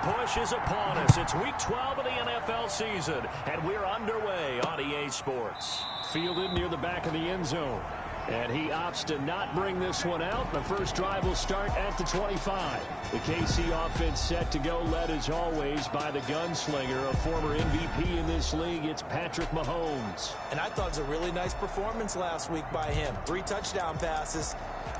push is upon us. It's Week 12 of the NFL season, and we're underway on EA Sports. Fielded near the back of the end zone. And he opts to not bring this one out. The first drive will start at the 25. The KC offense set to go, led as always by the gunslinger, a former MVP in this league. It's Patrick Mahomes. And I thought it was a really nice performance last week by him. 3 touchdown passes.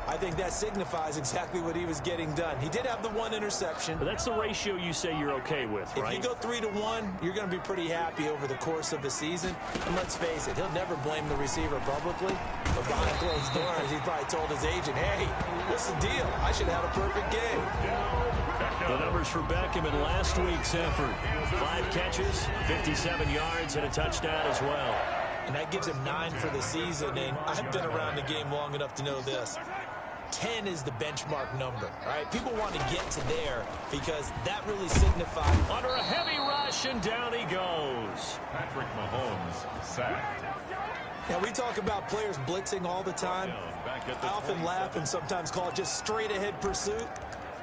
I think that signifies exactly what he was getting done. He did have the 1 interception. But that's the ratio you say you're okay with, right? If you go 3-to-1, you're going to be pretty happy over the course of the season. And let's face it, he'll never blame the receiver publicly. But behind closed doors, he probably told his agent, hey, what's the deal? I should have had a perfect game. The numbers for Beckham in last week's effort. 5 catches, 57 yards, and a touchdown as well. And that gives him 9 for the season. And I've been around the game long enough to know this. 10 is the benchmark number, all right? People want to get to there because that really signifies. Under a heavy rush, and down he goes. Patrick Mahomes sacked. Now, we talk about players blitzing all the time. I often laugh and sometimes call it just straight-ahead pursuit.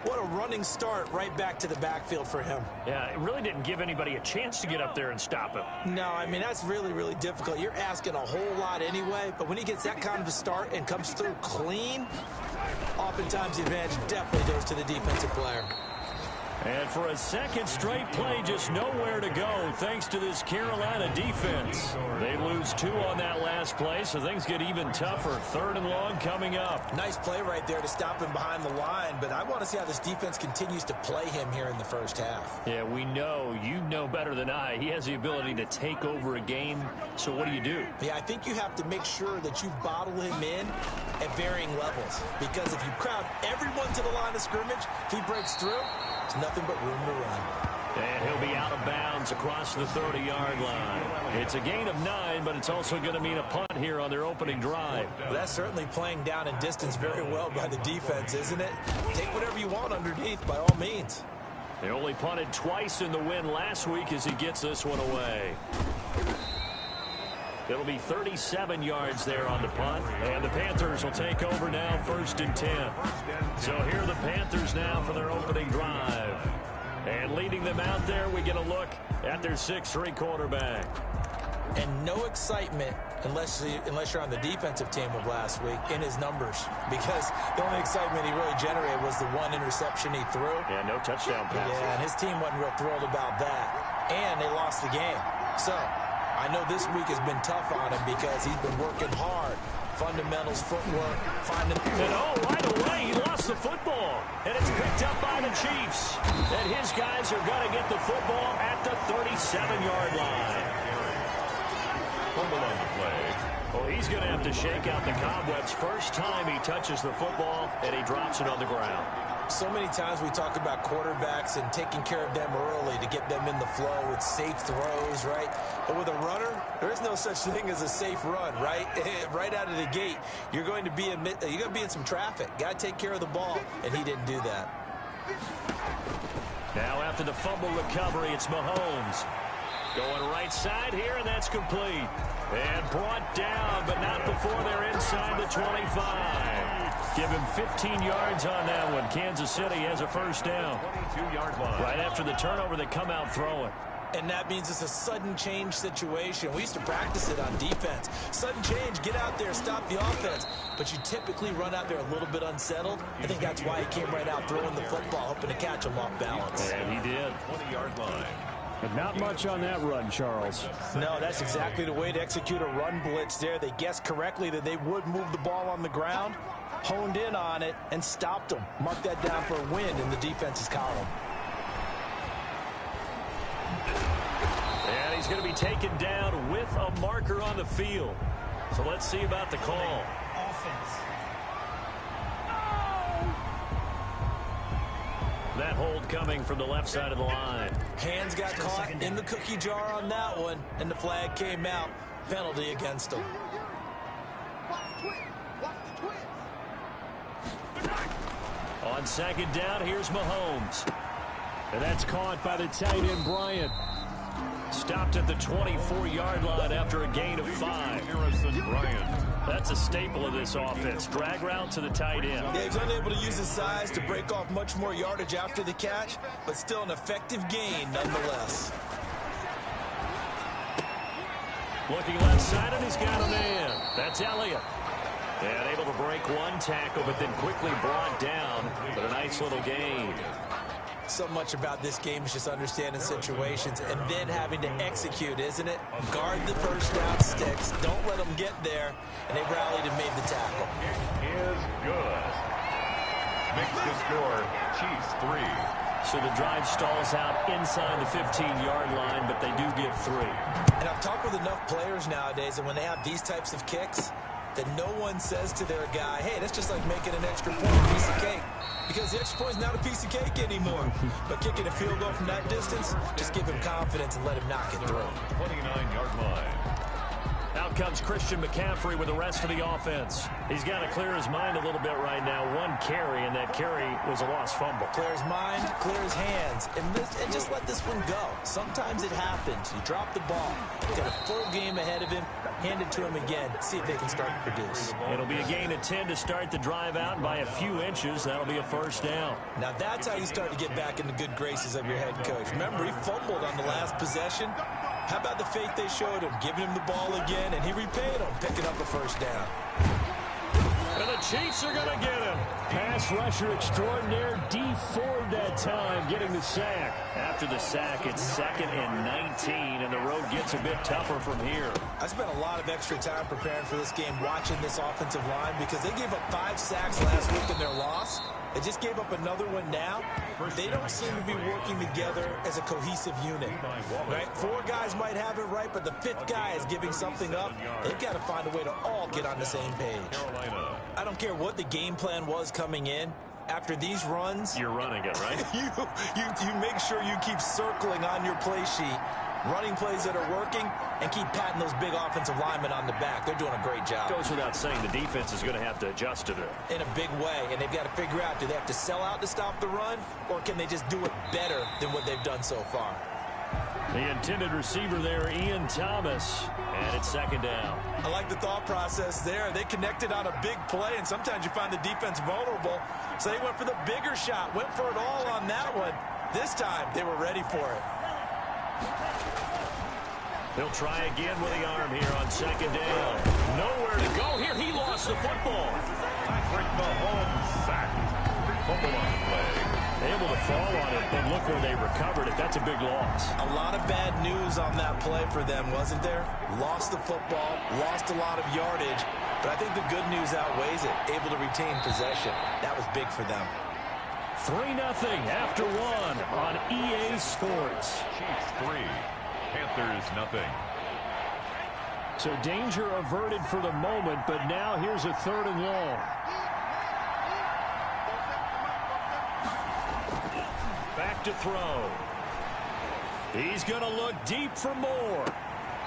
What a running start right back to the backfield for him. Yeah, it really didn't give anybody a chance to get up there and stop him. No, I mean, that's really, really difficult. You're asking a whole lot anyway, but when he gets that kind of a start and comes through clean, oftentimes the advantage definitely goes to the defensive player. And for a second straight play, just nowhere to go thanks to this Carolina defense. They lose 2 on that last play, so things get even tougher. 3rd and long coming up. Nice play right there to stop him behind the line, but I want to see how this defense continues to play him here in the first half. Yeah, we know. You know better than I. He has the ability to take over a game, so what do? Yeah, I think you have to make sure that you bottle him in at varying levels, because if you crowd everyone to the line of scrimmage, if he breaks through, there's nothing but room to run. And he'll be out of bounds across the 30-yard line. It's a gain of 9, but it's also going to mean a punt here on their opening drive. Well, that's certainly playing down in distance very well by the defense, isn't it? Take whatever you want underneath by all means. They only punted twice in the win last week as he gets this one away. It'll be 37 yards there on the punt, and the Panthers will take over now, 1st and 10. So here are the Panthers now for their opening drive. And leading them out there, we get a look at their 6'3" quarterback. And no excitement unless you're on the defensive team of last week in his numbers, because the only excitement he really generated was the 1 interception he threw. Yeah, no touchdown pass. Yeah, and his team wasn't real thrilled about that. And they lost the game. So I know this week has been tough on him because he's been working hard. Fundamentals, footwork, finding. And right away, he lost the football. And it's picked up by the Chiefs. And his guys are going to get the football at the 37-yard line. Fumble on the play. Well, he's going to have to shake out the cobwebs. First time he touches the football, and he drops it on the ground. So many times we talk about quarterbacks and taking care of them early to get them in the flow with safe throws, right? But with a runner, there is no such thing as a safe run, right? Right out of the gate, you're going to be in some traffic. Got to take care of the ball, and he didn't do that. Now after the fumble recovery, it's Mahomes. Going right side here, and that's complete. And brought down, but not before they're inside the 25. Give him 15 yards on that one. Kansas City has a first down. 22-yard line. Right after the turnover, they come out throwing. And that means it's a sudden change situation. We used to practice it on defense. Sudden change, get out there, stop the offense. But you typically run out there a little bit unsettled. I think that's why he came right out throwing the football, hoping to catch him off balance. And he did. 20-yard line. But not much on that run, Charles. No, that's exactly the way to execute a run blitz there. They guessed correctly that they would move the ball on the ground, honed in on it, and stopped them. Mark that down for a win in the defense's column. And he's going to be taken down with a marker on the field. So let's see about the call. That hold coming from the left side of the line. Hands got caught in the cookie jar on that one, and the flag came out. Penalty against him. On 2nd down, here's Mahomes. And that's caught by the tight end, Bryant. Stopped at the 24-yard line after a gain of 5. Harrison Bryant. That's a staple of this offense. Drag route to the tight end. Yeah, he's unable to use his size to break off much more yardage after the catch, but still an effective gain nonetheless. Looking left side, and he's got a man. That's Elliott. And able to break one tackle, but then quickly brought down with a nice little gain. So much about this game is just understanding situations and then having to execute, isn't it? Guard the first down sticks. Don't let them get there. And they rallied and made the tackle. It is good. Makes the score Chiefs 3. So the drive stalls out inside the 15-yard line, but they do get 3. And I've talked with enough players nowadays, and when they have these types of kicks, that no one says to their guy, hey, that's just like making an extra point, a piece of cake. Because the extra point is not a piece of cake anymore. But kicking a field goal from that distance, just give him confidence and let him knock it through. 29-yard line. Out comes Christian McCaffrey with the rest of the offense. He's got to clear his mind a little bit right now. One carry, and that carry was a lost fumble. Clear his mind, clear his hands, and just let this one go. Sometimes it happens. You drop the ball. He's got a full game ahead of him. Hand it to him again. See if they can start to produce. It'll be a gain of 10 to start the drive out, and by a few inches, that'll be a first down. Now that's how you start to get back in the good graces of your head coach. Remember, he fumbled on the last possession. How about the faith they showed him, giving him the ball again, and he repaid them, picking up a first down. And the Chiefs are going to get him. Pass rusher extraordinaire, D Ford that time, getting the sack. After the sack, it's 2nd and 19, and the road gets a bit tougher from here. I spent a lot of extra time preparing for this game, watching this offensive line, because they gave up 5 sacks last week in their loss. They just gave up another one now. They don't seem to be working together as a cohesive unit. Right? 4 guys might have it right, but the 5th guy is giving something up. They've got to find a way to all get on the same page. I don't care what the game plan was coming in. After these runs, you're running it, right? you make sure you keep circling on your play sheet, running plays that are working, and keep patting those big offensive linemen on the back. They're doing a great job. Goes without saying, the defense is going to have to adjust to it. In a big way, and they've got to figure out, do they have to sell out to stop the run, or can they just do it better than what they've done so far? The intended receiver there, Ian Thomas, and it's 2nd down. I like the thought process there. They connected on a big play, and sometimes you find the defense vulnerable, so they went for the bigger shot, went for it all on that one. This time, they were ready for it. He'll try again with the arm here on 2nd down. Nowhere to go here. He lost the football. Patrick Mahomes sacked. Fumble on the play. Able to fall on it, but look where they recovered it. That's a big loss. A lot of bad news on that play for them, wasn't there? Lost the football, lost a lot of yardage, but I think the good news outweighs it. Able to retain possession. That was big for them. 3-0 after 1 on EA Sports. Chiefs 3. Panthers nothing. So danger averted for the moment, but now here's a 3rd and long. Back to throw. He's going to look deep for more.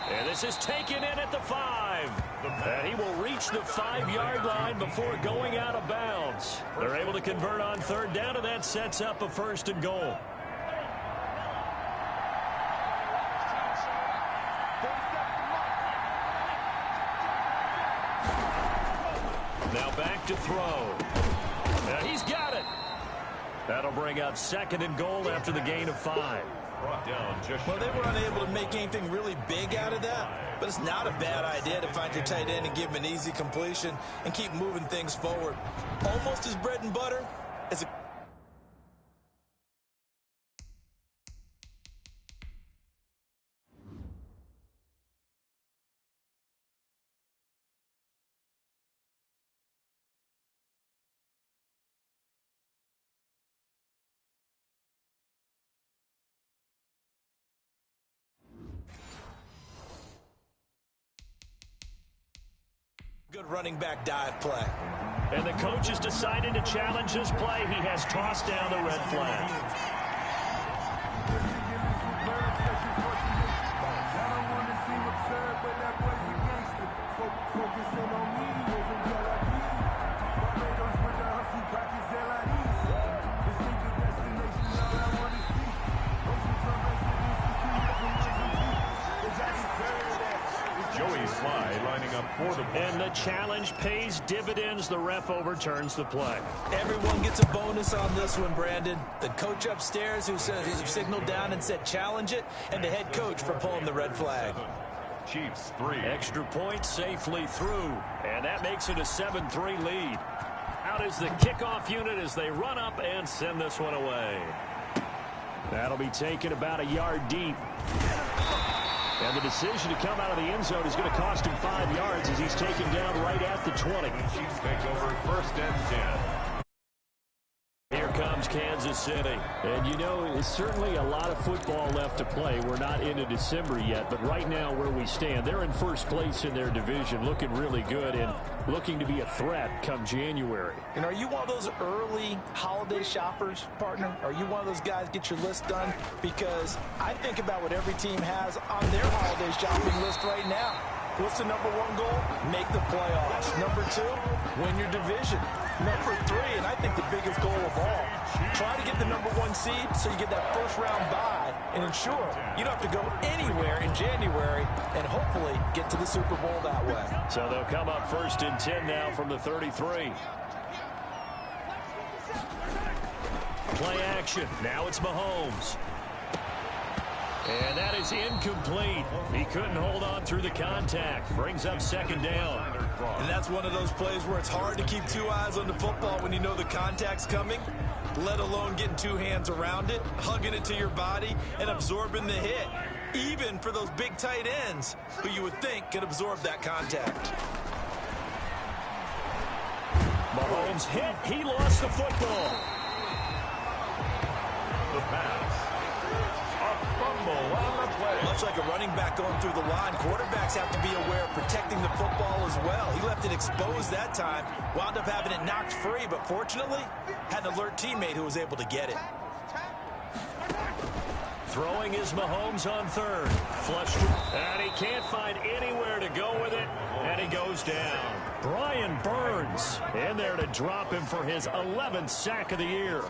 And this is taken in at the 5. And he will reach the 5-yard line before going out of bounds. They're able to convert on 3rd down, and that sets up a 1st and goal. Now back to throw. Now he's got it. That'll bring up 2nd and goal after the gain of 5. Brought down just well, they were unable to make anything really big out of that, but it's not a bad idea to find your tight end and give him an easy completion and keep moving things forward. Almost as bread and butter as a... Good running back dive play. And the coach has decided to challenge his play. He has tossed down the red flag. Joey Sly lining up down for the And the challenge pays dividends. The ref overturns the play. Everyone gets a bonus on this one, Brandon. The coach upstairs who signaled down and said challenge it, and the head coach for pulling the red flag. Chiefs 3. Extra point safely through, and that makes it a 7-3 lead. Out is the kickoff unit as they run up and send this one away. That'll be taken about a yard deep. And the decision to come out of the end zone is going to cost him 5 yards as he's taken down right at the 20. Chiefs take over 1st and 10. Here comes Kansas City. And, you know, it's certainly a lot of football left to play. We're not into December yet, but right now where we stand, they're in first place in their division, looking really good and looking to be a threat come January. And are you one of those early holiday shoppers, partner? Are you one of those guys get your list done? Because I think about what every team has on their holiday shopping list right now. What's the number 1 goal? Make the playoffs. Number 2, win your division. Number 3, and I think the biggest goal of all, try to get the number 1 seed so you get that first round bye and ensure you don't have to go anywhere in January and hopefully get to the Super Bowl that way. So they'll come up 1st and 10 now from the 33. Play action. Now it's Mahomes. And that is incomplete. He couldn't hold on through the contact. Brings up 2nd down. And that's one of those plays where it's hard to keep 2 eyes on the football when you know the contact's coming, let alone getting 2 hands around it, hugging it to your body, and absorbing the hit, even for those big tight ends who you would think could absorb that contact. Mahomes hit. He lost the football. The pass. On the play. Much like a running back going through the line, quarterbacks have to be aware of protecting the football as well. He left it exposed that time, wound up having it knocked free, but fortunately, had an alert teammate who was able to get it. Throwing is Mahomes on 3rd. Flushed. And he can't find anywhere to go with it, and he goes down. Brian Burns in there to drop him for his 11th sack of the year.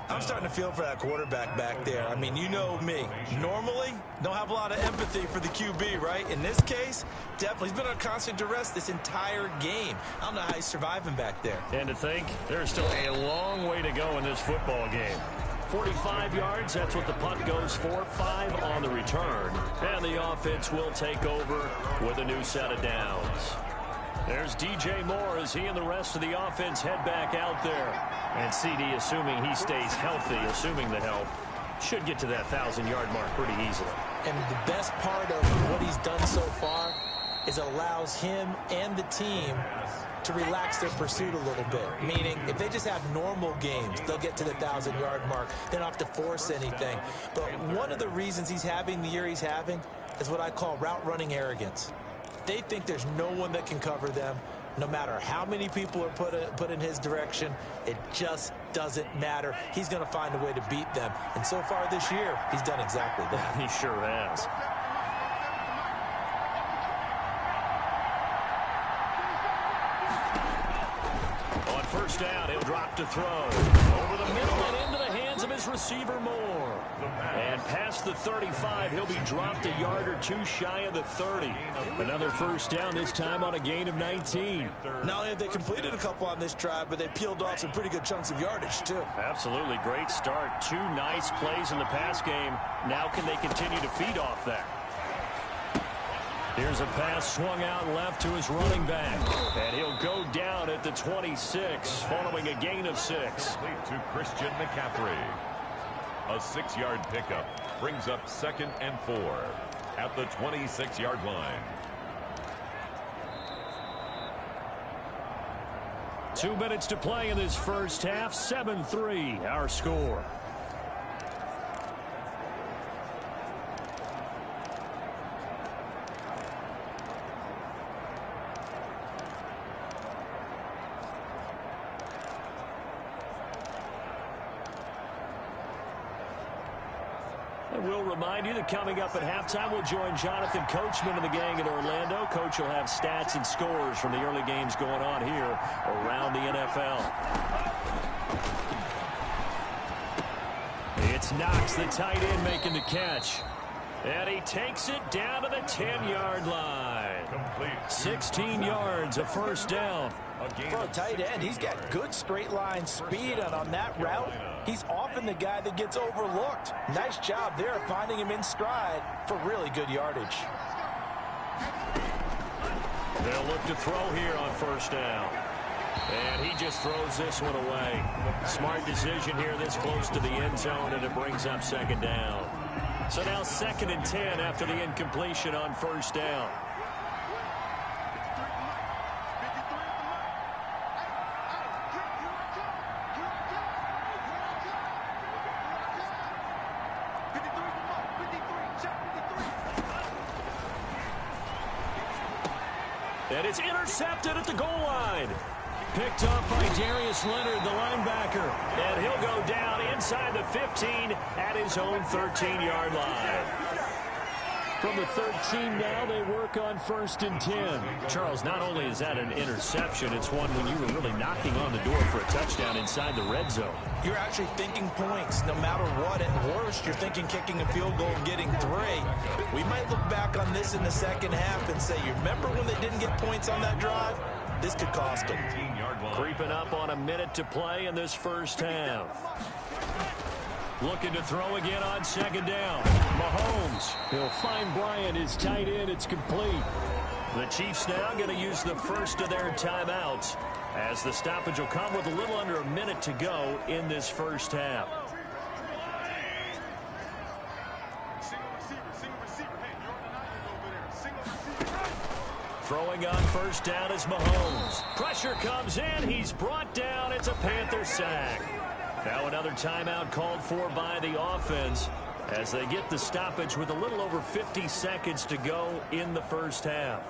I'm starting to feel for that quarterback back there. I mean, you know me. Normally, don't have a lot of empathy for the QB, right? In this case, definitely. He's been on constant duress this entire game. I don't know how he's surviving back there. And to think, there's still a long way to go in this football game. 45 yards, that's what the punt goes for. 5 on the return. And the offense will take over with a new set of downs. There's DJ Moore as he and the rest of the offense head back out there. And CD, assuming he stays healthy, assuming the health, should get to that 1,000-yard mark pretty easily. And the best part of what he's done so far is it allows him and the team to relax their pursuit a little bit. Meaning, if they just have normal games, they'll get to the 1,000-yard mark. They don't have to force anything. But one of the reasons he's having the year he's having is what I call route running arrogance. They think there's no one that can cover them. No matter how many people are put in his direction, it just doesn't matter. He's going to find a way to beat them. And so far this year, he's done exactly that. He sure has. On 1st down, he'll drop to throw. Over the middle and into the hands of his receiver, Moore. And past the 35, he'll be dropped a yard or 2 shy of the 30. Another 1st down, this time on a gain of 19. Not only have they completed a couple on this drive, but they peeled off some pretty good chunks of yardage, too. Absolutely. Great start. 2 nice plays in the pass game. Now can they continue to feed off that? Here's a pass swung out left to his running back. And he'll go down at the 26, following a gain of 6. To Christian McCaffrey. A 6-yard pickup brings up 2nd and 4 at the 26-yard line. 2 minutes to play in this first half. 7-3 our score. And we'll remind you that coming up at halftime, we'll join Jonathan Coachman and the gang in Orlando. Coach will have stats and scores from the early games going on here around the NFL. It's Knox, the tight end, making the catch. And he takes it down to the 10-yard line. Complete. 16 yards, a first down. For a tight end, he's got good straight line speed, and on that route, he's often the guy that gets overlooked. Nice job there finding him in stride for really good yardage. They'll look to throw here on first down. And he just throws this one away. Smart decision here this close to the end zone, and it brings up second down. So now 2nd and 10 after the incompletion on first down. And it's intercepted at the goal line. Picked up by Darius Leonard, the linebacker. And he'll go down inside the 15 at his own 13-yard line. From the 13 now, they work on 1st and 10. Charles, not only is that an interception, it's one when you were really knocking on the door for a touchdown inside the red zone. You're actually thinking points no matter what. At worst, you're thinking kicking a field goal and getting 3. We might look back on this in the second half and say, you remember when they didn't get points on that drive? This could cost them. Creeping up on a minute to play in this first half. Looking to throw again on 2nd down. Mahomes. He'll find Bryant, his tight end. It's complete. The Chiefs now going to use the first of their timeouts, as the stoppage will come with a little under a minute to go in this first half. Throwing on first down is Mahomes. Pressure comes in. He's brought down. It's a Panther sack. Now another timeout called for by the offense as they get the stoppage with a little over 50 seconds to go in the first half.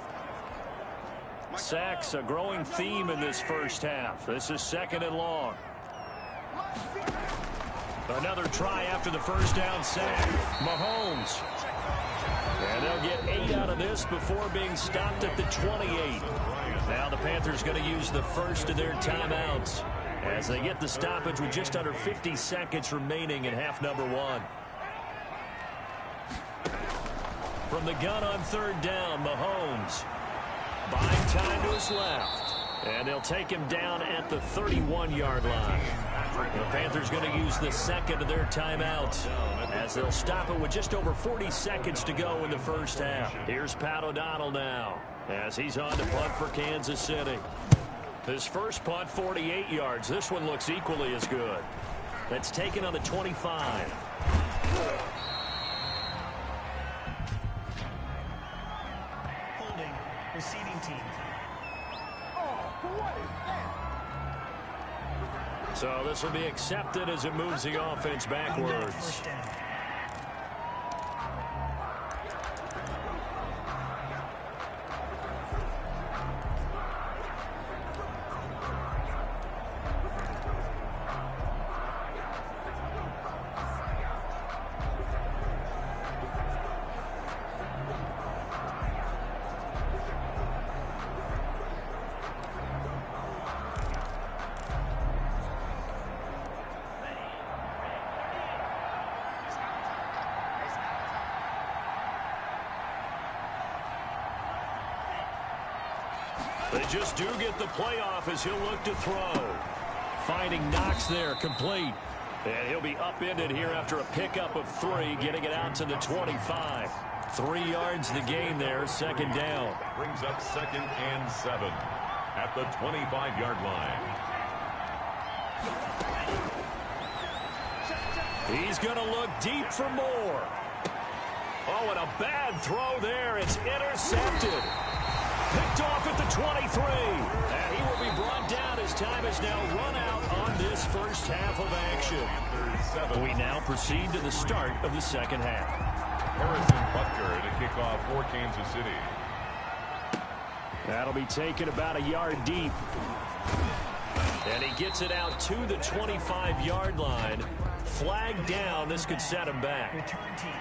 Sacks, a growing theme in this first half. This is 2nd and long. Another try after the first down sack. Mahomes. And they'll get 8 out of this before being stopped at the 28. Now the Panthers going to use the first of their timeouts as they get the stoppage with just under 50 seconds remaining in half number 1. From the gun on 3rd down, Mahomes. Buying time to his left. And they'll take him down at the 31-yard line. The Panthers going to use the 2nd of their timeouts as they'll stop it with just over 40 seconds to go in the first half. Here's Pat O'Donnell now as he's on to punt for Kansas City. His first punt, 48 yards. This one looks equally as good. That's taken on the 25. Holding, receiving team. So this will be accepted as it moves the offense backwards. First down. They just do get the playoff as he'll look to throw. Finding Knox there, complete. And he'll be upended here after a pickup of 3, getting it out to the 25. 3 yards the gain there, 2nd down. Brings up 2nd and 7 at the 25-yard line. He's going to look deep for more. Oh, and a bad throw there. It's intercepted. Picked off at the 23. And he will be brought down as time is now run out on this first half of action. We now proceed to the start of the second half. Harrison Butker to kick off for Kansas City. That'll be taken about a yard deep. And he gets it out to the 25-yard line. Flag down. This could set him back. Return team.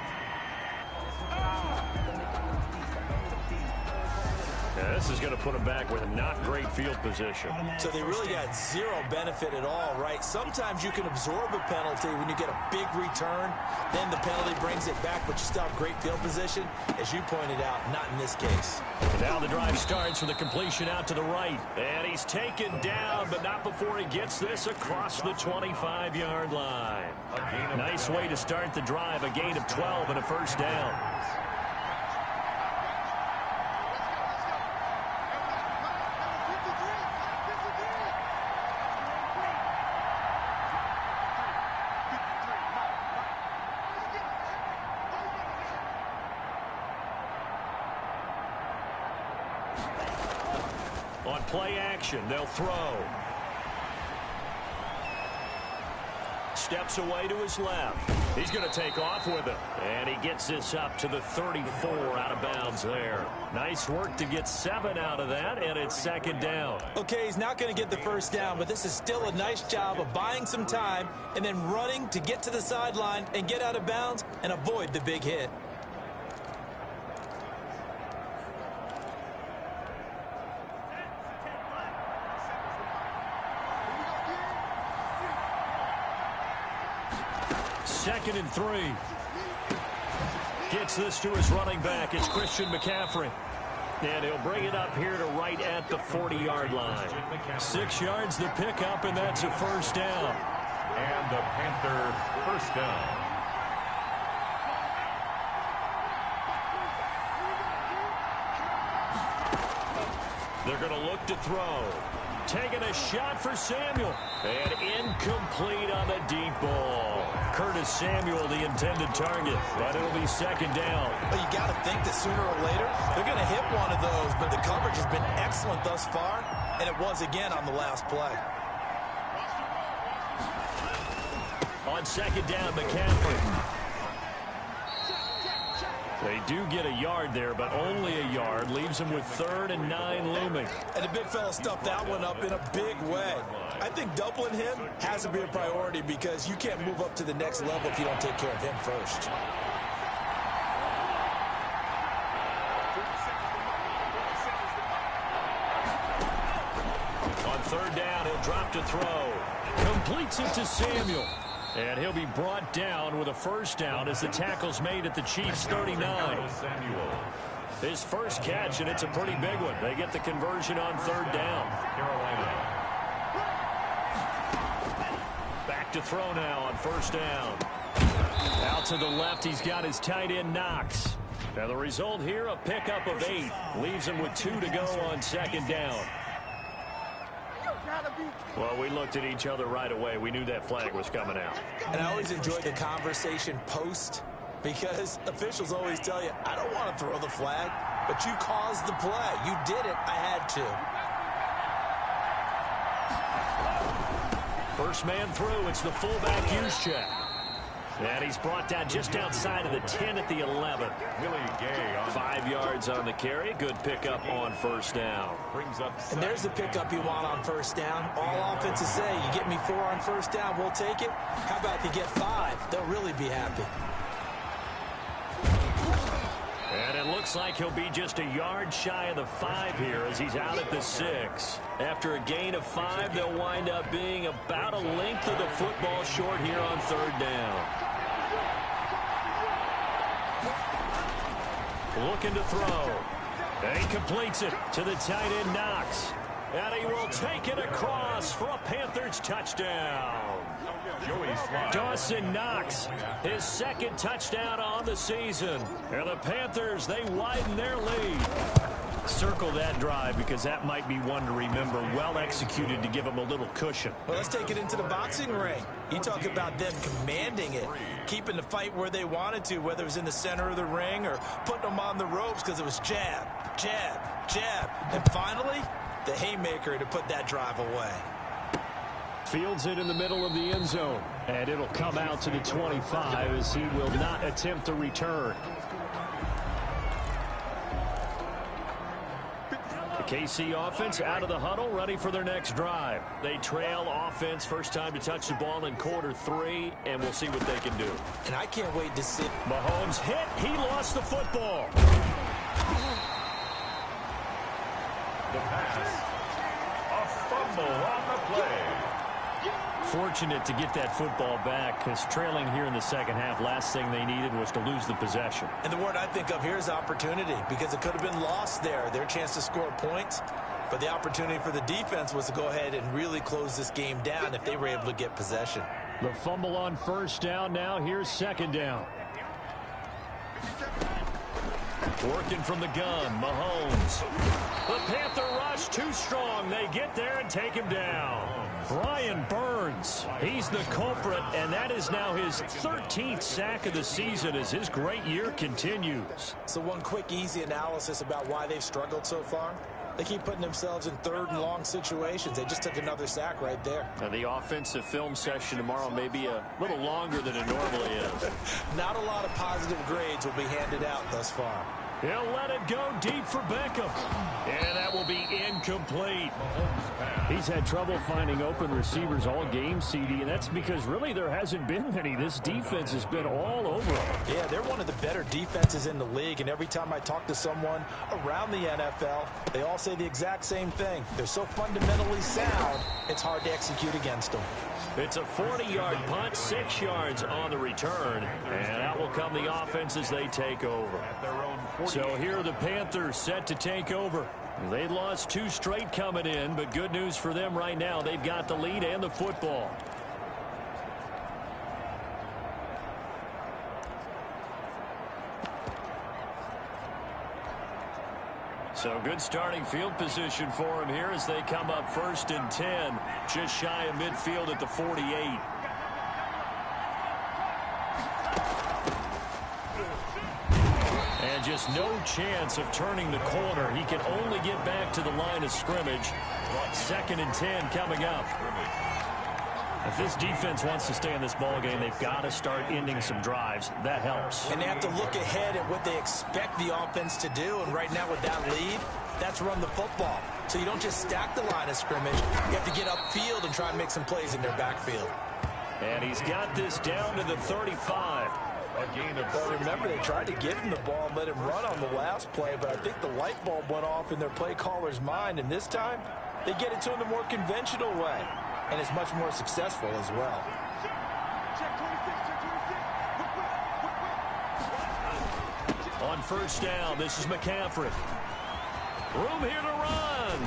Yeah, this is going to put them back with a not great field position. So they really got zero benefit at all, right? Sometimes you can absorb a penalty when you get a big return. Then the penalty brings it back, but you still have great field position. As you pointed out, not in this case. And now the drive starts with a completion out to the right. And he's taken down, but not before he gets this across the 25-yard line. Nice way to start the drive, a gain of 12 and a first down. On play action, they'll throw. Steps away to his left. He's going to take off with it. And he gets this up to the 34 out of bounds there. Nice work to get 7 out of that, and it's second down. Okay, he's not going to get the first down, but this is still a nice job of buying some time and then running to get to the sideline and get out of bounds and avoid the big hit. Second and 3. Gets this to his running back. It's Christian McCaffrey. And he'll bring it up here to right at the 40-yard line. 6 yards the pickup, and that's a first down. And the Panther first down. They're going to look to throw. Taking a shot for Samuel. And incomplete on the deep ball. Curtis Samuel, the intended target. But it'll be second down. Well, you got to think that sooner or later, they're going to hit one of those. But the coverage has been excellent thus far. And it was again on the last play. On second down, McCaffrey. They do get a yard there, but only a yard. Leaves them with 3rd and 9 looming. And the big fella stuffed that one up in a big way. I think doubling him has to be a priority because you can't move up to the next level if you don't take care of him first. On 3rd down, he'll drop to throw. Completes it to Samuel. And he'll be brought down with a first down as the tackle's made at the Chiefs' 39. His first catch, and it's a pretty big one. They get the conversion on 3rd down. Carolina. Back to throw now on 1st down. Out to the left, he's got his tight end Knox. Now the result here, a pickup of 8. Leaves him with 2 to go on 2nd down. Well, we looked at each other right away. We knew that flag was coming out. And I always enjoy the conversation post because officials always tell you, I don't want to throw the flag, but you caused the play. You did it. I had to. First man through. It's the fullback use check. And he's brought down just outside of the 10 at the 11. Willie Gay on 5 yards on the carry. Good pickup on 1st down. brings up. And there's the pickup you want on 1st down. All offenses say, you get me 4 on 1st down, we'll take it. How about if you get 5? They'll really be happy. And it looks like he'll be just a yard shy of the 5 here as he's out at the 6. After a gain of 5, they'll wind up being about a length of the football short here on 3rd down. Looking to throw. And he completes it to the tight end Knox. And he will take it across for a Panthers touchdown. Dawson Knox, his 2nd touchdown on the season. And the Panthers, they widen their lead. Circle that drive because that might be one to remember. Well executed to give them a little cushion. Well, let's take it into the boxing ring. You talk about them commanding it, keeping the fight where they wanted to, whether it was in the center of the ring or putting them on the ropes because it was jab, jab, jab. And finally, the haymaker to put that drive away. Fields it in the middle of the end zone. And it'll come out to the 25 as he will not attempt to return. The KC offense out of the huddle, ready for their next drive. They trail offense, first time to touch the ball in quarter 3, and we'll see what they can do. And I can't wait to see. Mahomes hit. He lost the football. A fumble on the play. Fortunate to get that football back, because trailing here in the second half, last thing they needed was to lose the possession. And the word I think of here is opportunity, because it could have been lost there. Their chance to score points. But the opportunity for the defense was to go ahead and really close this game down if they were able to get possession. The fumble on first down now. Here's second down. Working from the gun, Mahomes. The Panther rush too strong. They get there and take him down. Brian Burns, he's the culprit, and that is now his 13th sack of the season as his great year continues. So one quick, easy analysis about why they've struggled so far. They keep putting themselves in third and long situations. They just took another sack right there. Now the offensive film session tomorrow may be a little longer than it normally is. Not a lot of positive grades will be handed out thus far. He'll let it go deep for Beckham. And that will be incomplete. He's had trouble finding open receivers all game, CD, and that's because really there hasn't been many. This defense has been all over him. Yeah, they're one of the better defenses in the league, and every time I talk to someone around the NFL, they all say the exact same thing. They're so fundamentally sound, it's hard to execute against them. It's a 40-yard punt, 6 yards on the return, and out will come the offense as they take over. So here are the Panthers set to take over. They lost 2 straight coming in, but good news for them right now. They've got the lead and the football. So good starting field position for him here as they come up 1st and 10, just shy of midfield at the 48. And just no chance of turning the corner. He can only get back to the line of scrimmage. 2nd and 10 coming up. If this defense wants to stay in this ball game, they've got to start ending some drives. That helps. And they have to look ahead at what they expect the offense to do. And right now with that lead, that's run the football. So you don't just stack the line of scrimmage. You have to get upfield and try and make some plays in their backfield. And he's got this down to the 35. Well, remember, they tried to give him the ball and let him run on the last play, but I think the light bulb went off in their play caller's mind. And this time, they get it to him the more conventional way. And it's much more successful as well. On first down, this is McCaffrey. Room here to run.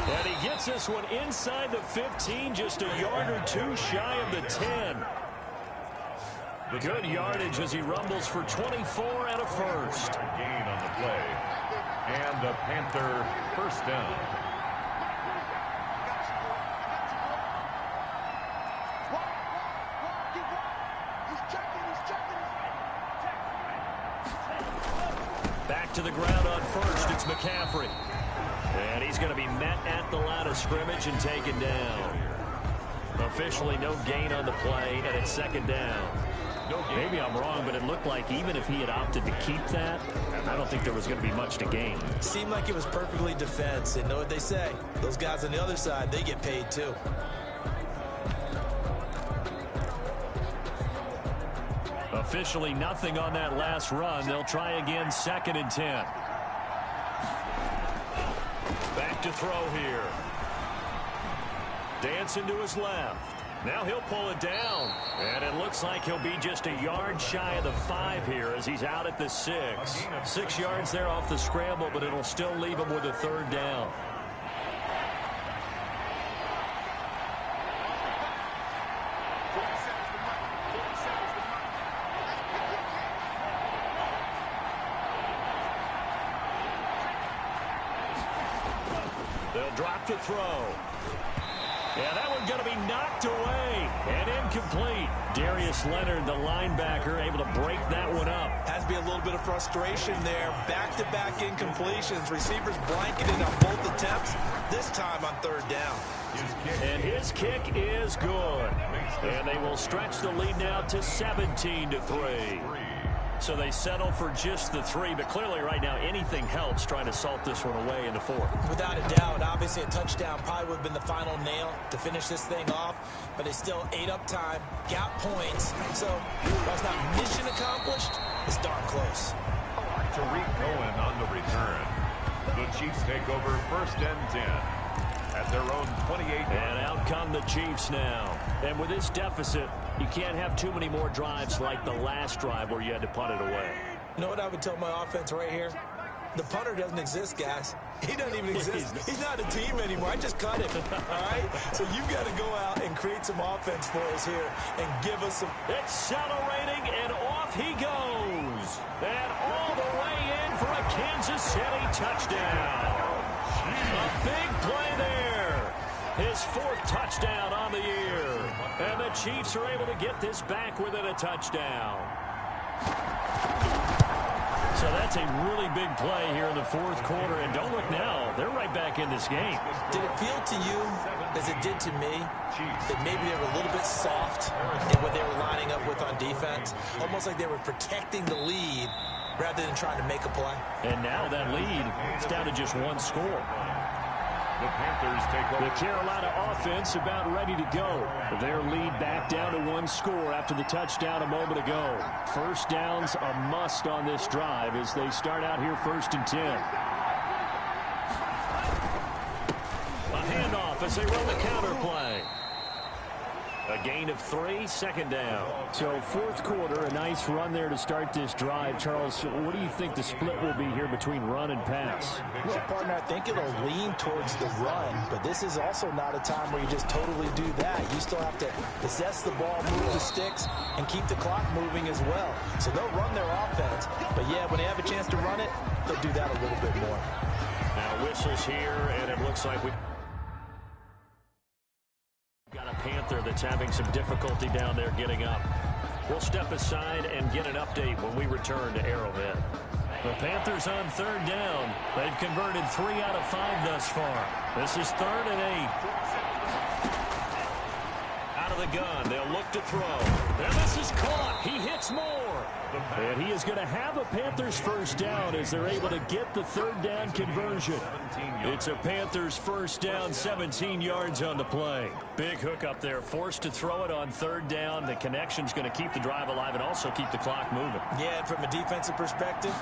And he gets this one inside the 15, just a yard or 2 shy of the 10. Good yardage as he rumbles for 24 and a first. Gain on the play. And the Panther first down. Back to the ground on first. It's McCaffrey. And he's going to be met at the line of scrimmage and taken down. Officially no gain on the play, and it's 2nd down. Maybe I'm wrong, but it looked like even if he had opted to keep that, I don't think there was going to be much to gain. Seemed like it was perfectly defense. And know what they say? Those guys on the other side, they get paid too. Officially nothing on that last run. They'll try again, 2nd and 10. Back to throw here. Dancing to his left. Now he'll pull it down. And it looks like he'll be just a yard shy of the 5 here as he's out at the 6. 6 yards there off the scramble, but it'll still leave him with a 3rd down. They'll drop to throw. Yeah, that one's going to be knocked away and incomplete. Darius Leonard, the linebacker, able to break that one up. Has to be a little bit of frustration there. Back-to-back incompletions. Receivers blanketed on both attempts, this time on 3rd down. And his kick is good. And they will stretch the lead now to 17-3. So they settle for just the 3, but clearly right now anything helps trying to salt this one away in the 4th. Without a doubt, obviously a touchdown probably would have been the final nail to finish this thing off, but they still ate up time, got points, so while it's not mission accomplished, it's darn close. Tariq Cohen on the return. The Chiefs take over 1st and 10 at their own 28. And out come the Chiefs now. And with this deficit, you can't have too many more drives like the last drive where you had to punt it away. You know what I would tell my offense right here? The punter doesn't exist, guys. He doesn't even exist. He's not a team anymore. I just cut him, all right? So you've got to go out and create some offense for us here and give us some. Accelerating, and off he goes. And all the way in for a Kansas City touchdown. A big play there. His 4th touchdown on the year. And the Chiefs are able to get this back within a touchdown. So that's a really big play here in the 4th quarter. And don't look now, they're right back in this game. Did it feel to you, as it did to me, that maybe they were a little bit soft in what they were lining up with on defense? Almost like they were protecting the lead rather than trying to make a play. And now that lead is down to just 1 score. The Panthers take over. The Carolina offense about ready to go. Their lead back down to 1 score after the touchdown a moment ago. First downs a must on this drive as they start out here 1st and 10. A handoff as they run the counter play. A gain of 3, 2nd down. So 4th quarter, a nice run there to start this drive. Charles, what do you think the split will be here between run and pass? Well, partner, I think it'll lean towards the run, but this is also not a time where you just totally do that. You still have to possess the ball, move the sticks, and keep the clock moving as well. So they'll run their offense, but yeah, when they have a chance to run it, they'll do that a little bit more. Now whistles here, and it looks like we got a Panther that's having some difficulty down there getting up. We'll step aside and get an update when we return to Arrowhead. The Panthers on 3rd down. They've converted 3 out of 5 thus far. This is 3rd and 8. Out of the gun, they'll look to throw. And this is caught. He hits more. And he is going to have a Panthers 1st down as they're able to get the 3rd down conversion. It's a Panthers 1st down, 17 yards on the play. Big hook up there, forced to throw it on 3rd down. The connection's going to keep the drive alive and also keep the clock moving. Yeah, and from a defensive perspective,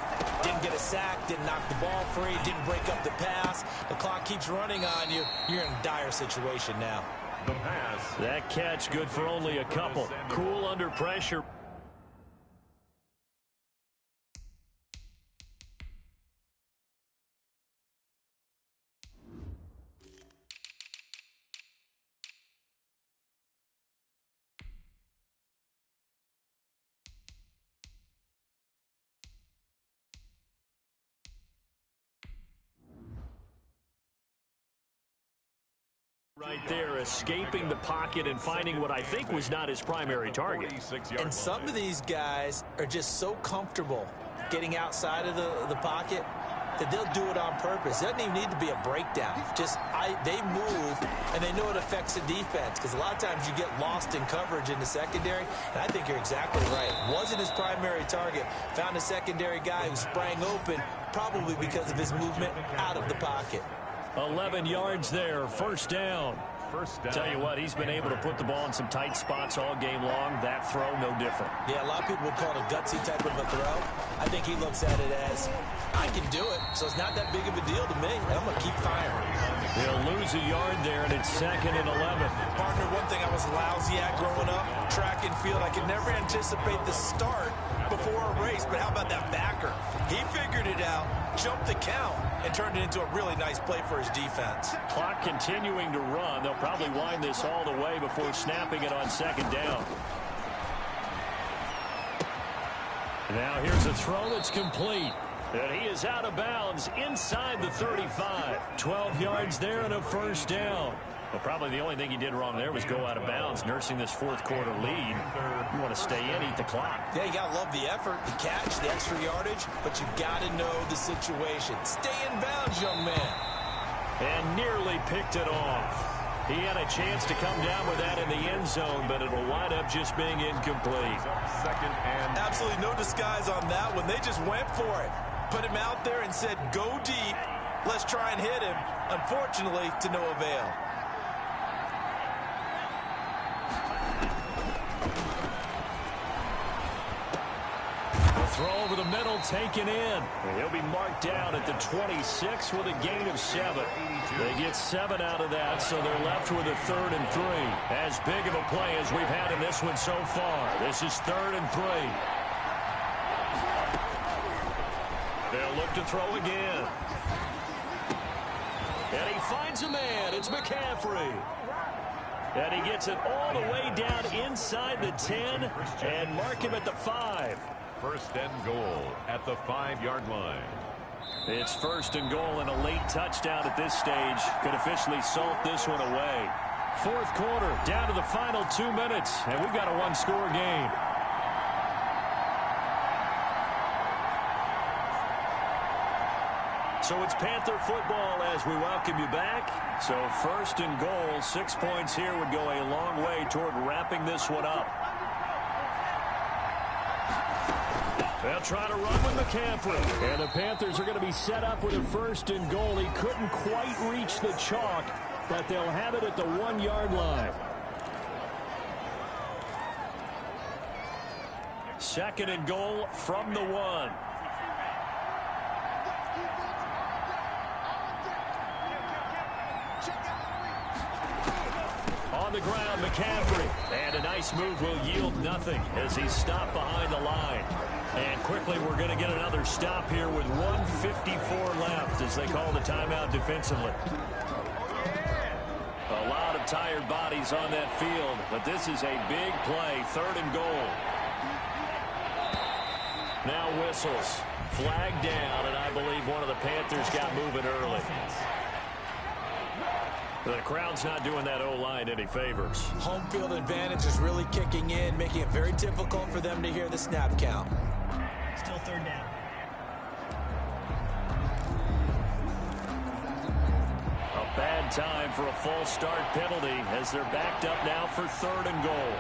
didn't get a sack, didn't knock the ball free, didn't break up the pass. The clock keeps running on you. You're in a dire situation now. The pass. That catch good for only a couple. Cool under pressure. Right there, escaping the pocket and finding what I think was not his primary target. And some of these guys are just so comfortable getting outside of the pocket that they'll do it on purpose. It doesn't even need to be a breakdown. Just they move, and they know it affects the defense because a lot of times you get lost in coverage in the secondary, and I think you're exactly right. Wasn't his primary target. Found a secondary guy who sprang open, probably because of his movement out of the pocket. 11 yards there, 1st down. Tell you what, he's been able to put the ball in some tight spots all game long. That throw, no different. Yeah, a lot of people would call it a gutsy type of a throw. I think he looks at it as, I can do it, so it's not that big of a deal to me, and I'm going to keep firing. He'll lose a yard there, and it's 2nd and 11. Partner, one thing I was lousy at growing up, track and field, I could never anticipate the start before a race, but how about that backer? He figured it out, jumped the count, and turned it into a really nice play for his defense. Clock continuing to run. They'll probably wind this all the way before snapping it on 2nd down. Now here's a throw that's complete. And he is out of bounds inside the 35. 12 yards there and a 1st down. Well, probably the only thing he did wrong there was go out of bounds, nursing this 4th quarter lead. You want to stay in, eat the clock. Yeah, you got to love the effort, the catch, the extra yardage, but you got to know the situation. Stay in bounds, young man. And nearly picked it off. He had a chance to come down with that in the end zone, but it'll wind up just being incomplete. 2nd and... Absolutely no disguise on that one. They just went for it. Put him out there and said, go deep. Let's try and hit him. Unfortunately, to no avail. throw over the middle taken in. And he'll be marked down at the 26 with a gain of 7. They get 7 out of that, so they're left with a 3rd and 3. As big of a play as we've had in this one so far. This is 3rd and 3. They'll look to throw again. And he finds a man. It's McCaffrey. And he gets it all the way down inside the 10 and mark him at the 5. 1st and goal at the 5-yard line. It's 1st and goal and a late touchdown at this stage. Could officially salt this one away. 4th quarter, down to the final 2 minutes, and we've got a 1-score game. So it's Panther football as we welcome you back. So 1st and goal, 6 points here would go a long way toward wrapping this one up. They'll try to run with McCaffrey. And the Panthers are going to be set up with a 1st and goal. He couldn't quite reach the chalk, but they'll have it at the 1-yard line. 2nd and goal from the 1. On the ground, McCaffrey. And a nice move will yield nothing as he's stopped behind the line. And quickly, we're going to get another stop here with 1:54 left as they call the timeout defensively. A lot of tired bodies on that field, but this is a big play, 3rd and goal. Now whistles. Flag down, and I believe one of the Panthers got moving early. The crowd's not doing that O-line any favors. Home field advantage is really kicking in, making it very difficult for them to hear the snap count. Still 3rd down. A bad time for a false start penalty as they're backed up now for 3rd and goal.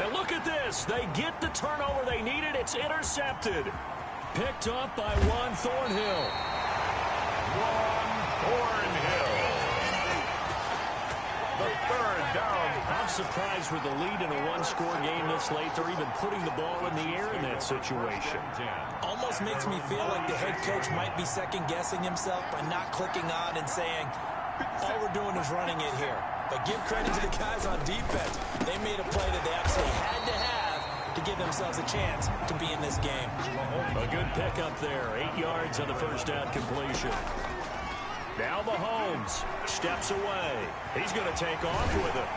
And look at this. They get the turnover they needed. It's intercepted. Picked up by Juan Thornhill. The 3rd down. I'm surprised with the lead in a 1-score game this late. They're even putting the ball in the air in that situation. Almost makes me feel like the head coach might be second-guessing himself by not clicking on and saying, all we're doing is running it here. But give credit to the guys on defense. They made a play that they absolutely had to have to give themselves a chance to be in this game. A good pickup there. 8 yards on the 1st down completion. Now Mahomes steps away. He's going to take off with it.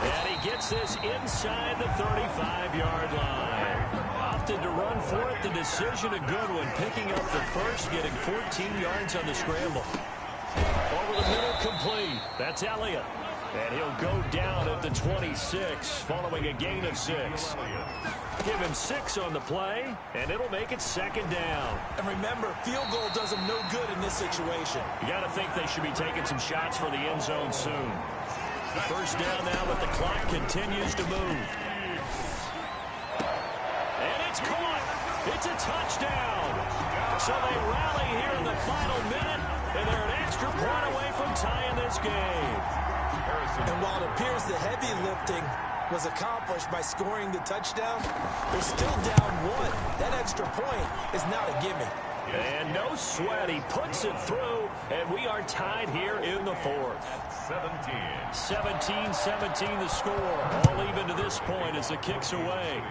And he gets this inside the 35-yard line. Opted to run for it. The decision a good one. Picking up the 1st, getting 14 yards on the scramble. Over the middle, complete. That's Elliott. And he'll go down at the 26 following a gain of 6. Give him 6 on the play, and it'll make it 2nd down. And remember, field goal does them no good in this situation. You got to think they should be taking some shots for the end zone soon. 1st down now, but the clock continues to move. And it's caught. It's a touchdown. So they rally here in the final minute, and they're an extra point away from tying this game. And while it appears the heavy lifting was accomplished by scoring the touchdown, they're still down 1. That extra point is not a gimme. And no sweat. He puts it through, and we are tied here in the 4th. 17-17 the score. All even to this point as the kick's away.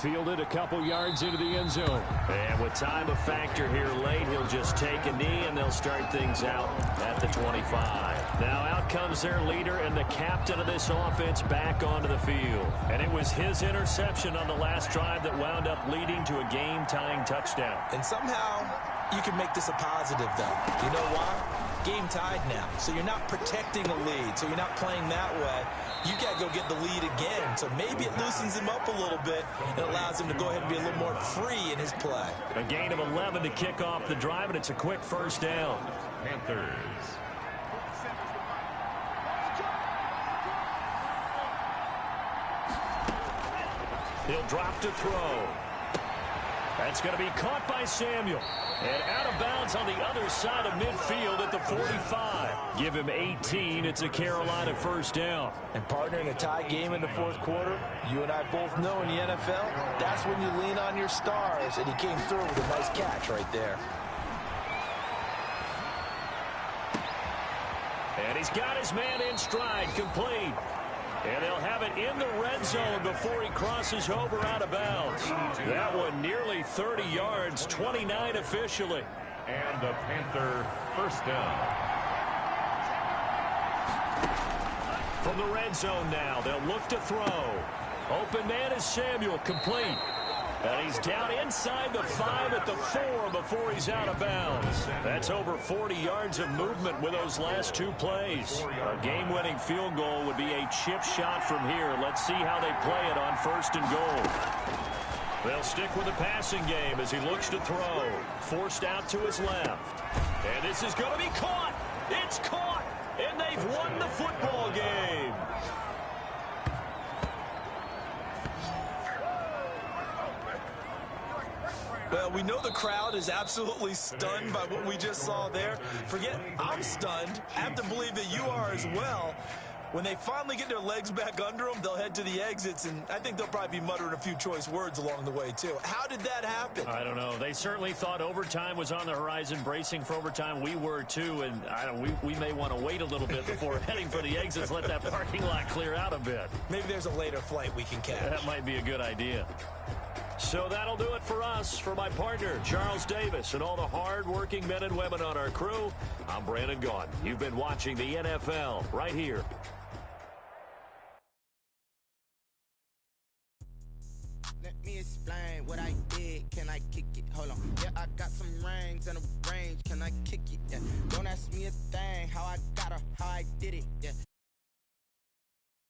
Fielded a couple yards into the end zone. And with time a factor here late, he'll just take a knee, and they'll start things out at the 25. Now out comes their leader and the captain of this offense back onto the field. And it was his interception on the last drive that wound up leading to a game-tying touchdown. And somehow you can make this a positive, though. You know why? Game tied now. So you're not protecting a lead. So you're not playing that way. You got to go get the lead again. So maybe it loosens him up a little bit and allows him to go ahead and be a little more free in his play. A gain of 11 to kick off the drive, and it's a quick 1st down. Panthers. He'll drop to throw. That's going to be caught by Samuel. And out of bounds on the other side of midfield at the 45. Give him 18. It's a Carolina first down. And partner, in a tie game in the fourth quarter, you and I both know in the NFL, that's when you lean on your stars. And he came through with a nice catch right there. And he's got his man in stride, complete. And they'll have it in the red zone before he crosses over out of bounds. That one nearly 30 yards, 29 officially. And the Panther first down. From the red zone now, they'll look to throw. Open man is Samuel, complete. And he's down inside the 5 at the 4 before he's out of bounds. That's over 40 yards of movement with those last two plays. A game-winning field goal would be a chip shot from here. Let's see how they play it on first and goal. They'll stick with the passing game as he looks to throw. Forced out to his left. And this is going to be caught. It's caught. And they've won the football game. Well, we know the crowd is absolutely stunned by what we just saw there. Forget I'm stunned. I have to believe that you are as well. When they finally get their legs back under them, they'll head to the exits, and I think they'll probably be muttering a few choice words along the way, too. How did that happen? I don't know. They certainly thought overtime was on the horizon, bracing for overtime. We were, too, and we may want to wait a little bit before heading for the exits, let that parking lot clear out a bit. Maybe there's a later flight we can catch. That might be a good idea. So that'll do it for us. For my partner, Charles Davis, and all the hard-working men and women on our crew, I'm Brandon Gaudin. You've been watching the NFL right here. Let me explain what I did. Can I kick it? Hold on. Yeah, I got some rings and a range. Can I kick it? Yeah. Don't ask me a thing. How I got her, how I did it. Yeah.